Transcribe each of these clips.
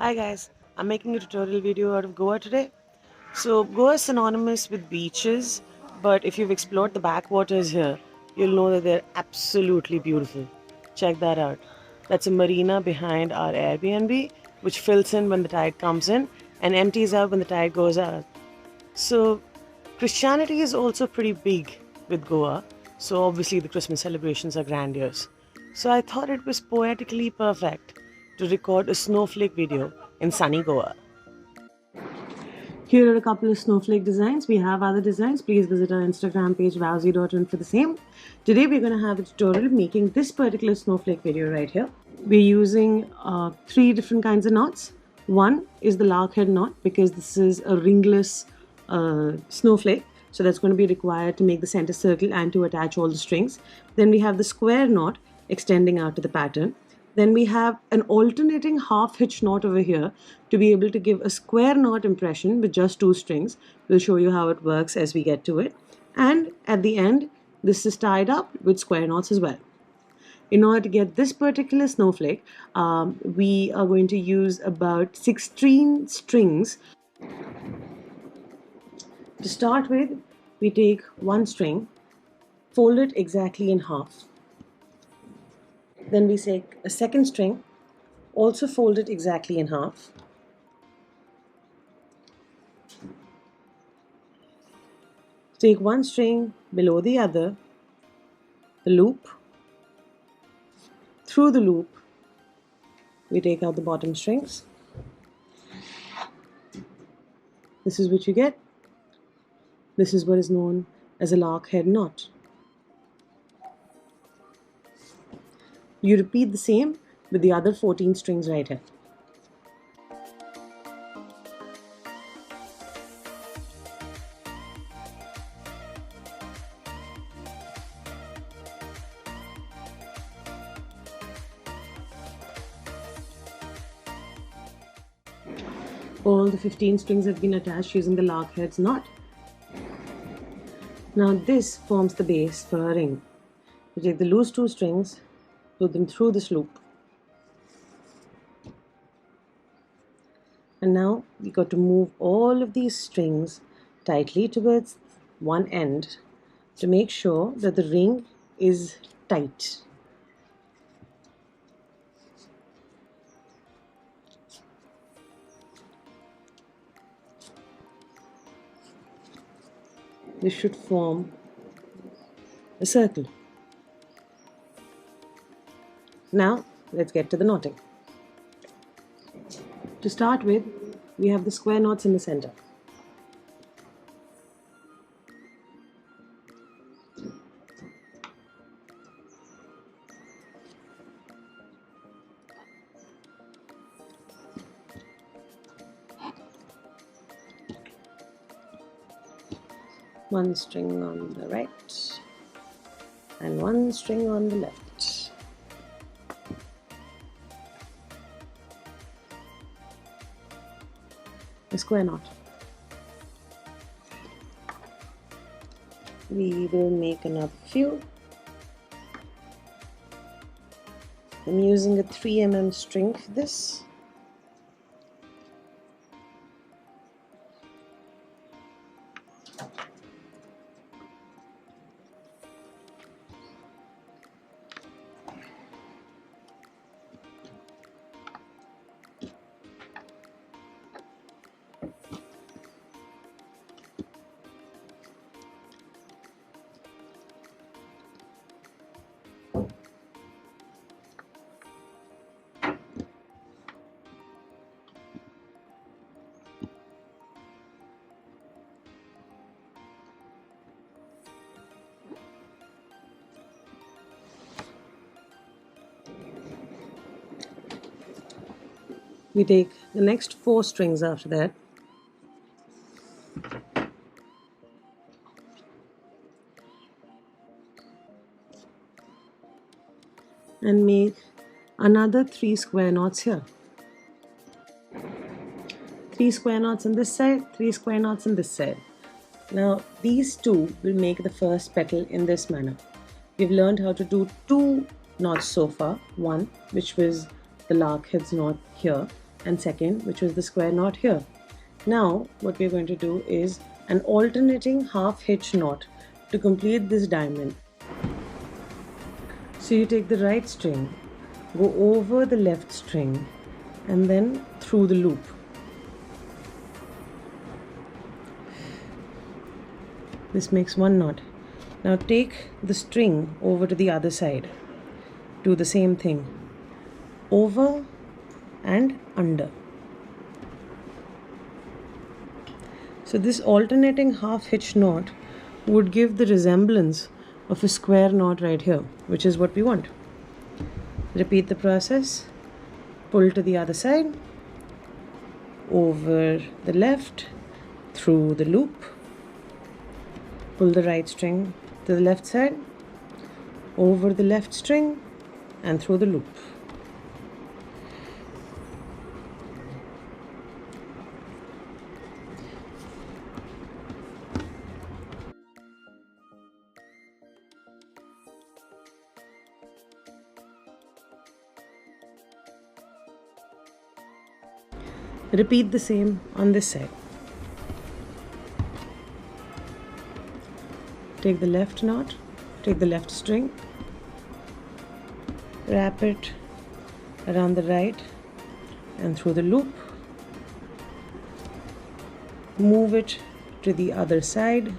Hi guys, I'm making a tutorial video out of Goa today. So Goa is synonymous with beaches, but if you've explored the backwaters here, you'll know that they're absolutely beautiful. Check that out. That's a marina behind our Airbnb, which fills in when the tide comes in and empties out when the tide goes out. So Christianity is also pretty big with Goa, so obviously the Christmas celebrations are grandiose. So I thought it was poetically perfect to record a snowflake video in sunny Goa. Here are a couple of snowflake designs. We have other designs. Please visit our Instagram page wowzie.in for the same. Today we're going to have a tutorial making this particular snowflake video right here. We're using three different kinds of knots. One is the Lark Head knot because this is a ringless snowflake. So that's going to be required to make the center circle and to attach all the strings. Then we have the square knot extending out to the pattern. Then we have an alternating half hitch knot over here to be able to give a square knot impression with just two strings. We'll show you how it works as we get to it. And at the end, this is tied up with square knots as well. In order to get this particular snowflake, we are going to use about 16 strings. To start with, we take one string, fold it exactly in half. Then we take a second string, also fold it exactly in half. Take one string below the other, the loop. Through the loop, we take out the bottom strings. This is what you get. This is what is known as a lark head knot. You repeat the same with the other 14 strings right here. All the 15 strings have been attached using the lark head's knot. Now this forms the base for a ring. You take the loose two strings, put them through this loop. And now we got to move all of these strings tightly towards one end to make sure that the ring is tight. This should form a circle. Now let's get to the knotting. To start with, we have the square knots in the center. One string on the right and one string on the left. A square knot. We will make another few. I'm using a 3 mm string for this. We take the next 4 strings after that. And make another 3 square knots here. 3 square knots on this side, 3 square knots on this side. Now these two will make the first petal in this manner. We've learned how to do 2 knots so far. One, which was the lark head's knot here, and second, which was the square knot here. Now what we're going to do is an alternating half hitch knot to complete this diamond. So you take the right string, go over the left string, and then through the loop. This makes one knot. Now take the string over to the other side. Do the same thing. Over and under. So this alternating half hitch knot would give the resemblance of a square knot right here, which is what we want. Repeat the process. Pull to the other side, over the left, through the loop. Pull the right string to the left side, over the left string, and through the loop. Repeat the same on this side. Take the left knot, take the left string, wrap it around the right and through the loop. Move it to the other side,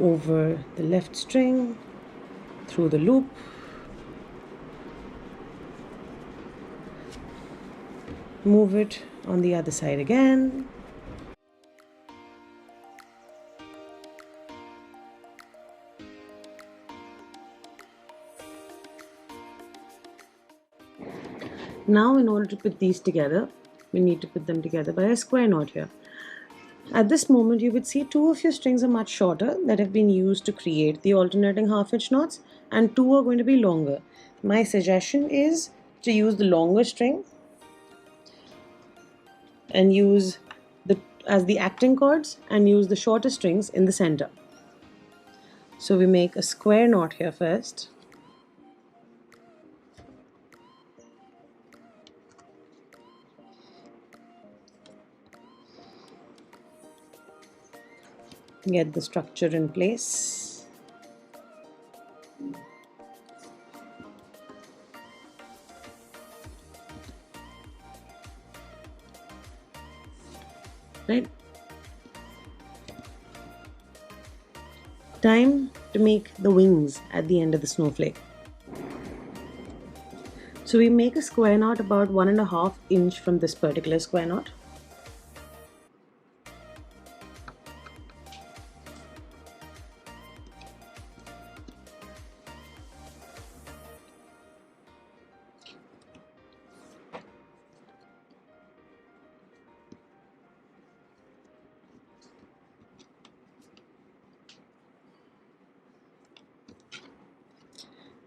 over the left string, through the loop. Move it on the other side again. Now in order to put these together, we need to put them together by a square knot here. At this moment you would see two of your strings are much shorter that have been used to create the alternating half hitch knots, and two are going to be longer. My suggestion is to use the longer string and use as the acting chords and use the shorter strings in the center. So we make a square knot here first. Get the structure in place. Right? Time to make the wings at the end of the snowflake. So we make a square knot about 1.5 inch from this particular square knot.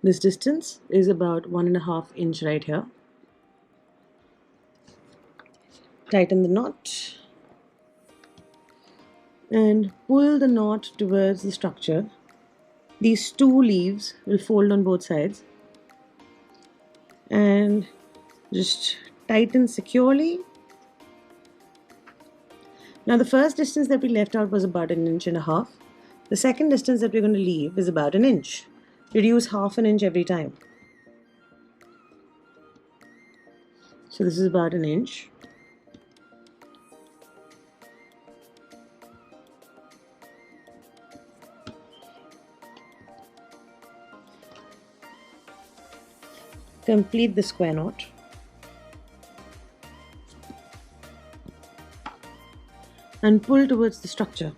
This distance is about 1.5 inch right here. Tighten the knot and pull the knot towards the structure. These two leaves will fold on both sides and just tighten securely. Now the first distance that we left out was about 1.5 inches. The second distance that we're going to leave is about 1 inch. Reduce 1/2 inch every time. So this is about 1 inch. Complete the square knot. And pull towards the structure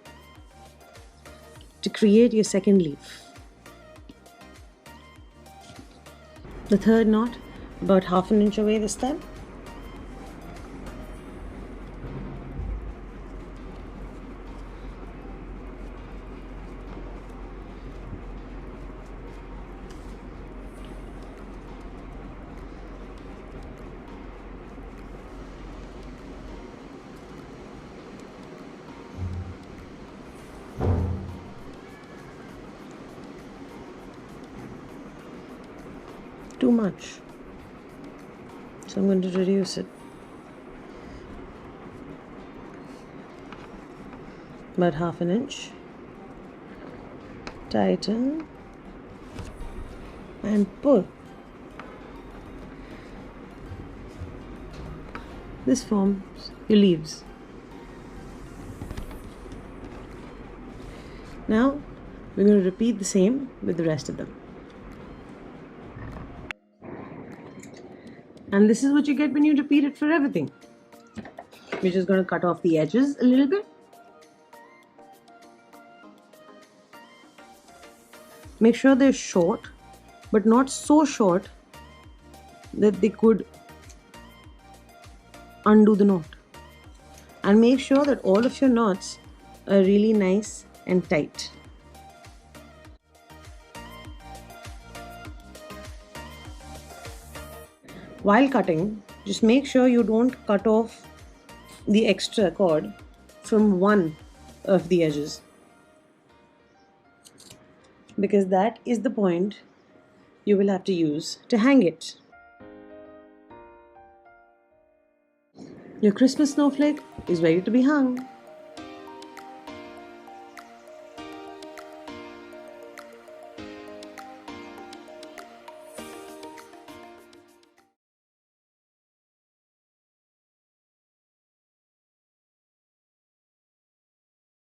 to create your second leaf. The third knot, about 1/2 inch away this time. Too much. So I'm going to reduce it about 1/2 inch, tighten and pull. This forms your leaves. Now we're going to repeat the same with the rest of them. And this is what you get when you repeat it for everything. We're just going to cut off the edges a little bit. Make sure they're short, but not so short that they could undo the knot. And make sure that all of your knots are really nice and tight. While cutting, just make sure you don't cut off the extra cord from one of the edges, because that is the point you will have to use to hang it. Your Christmas snowflake is ready to be hung.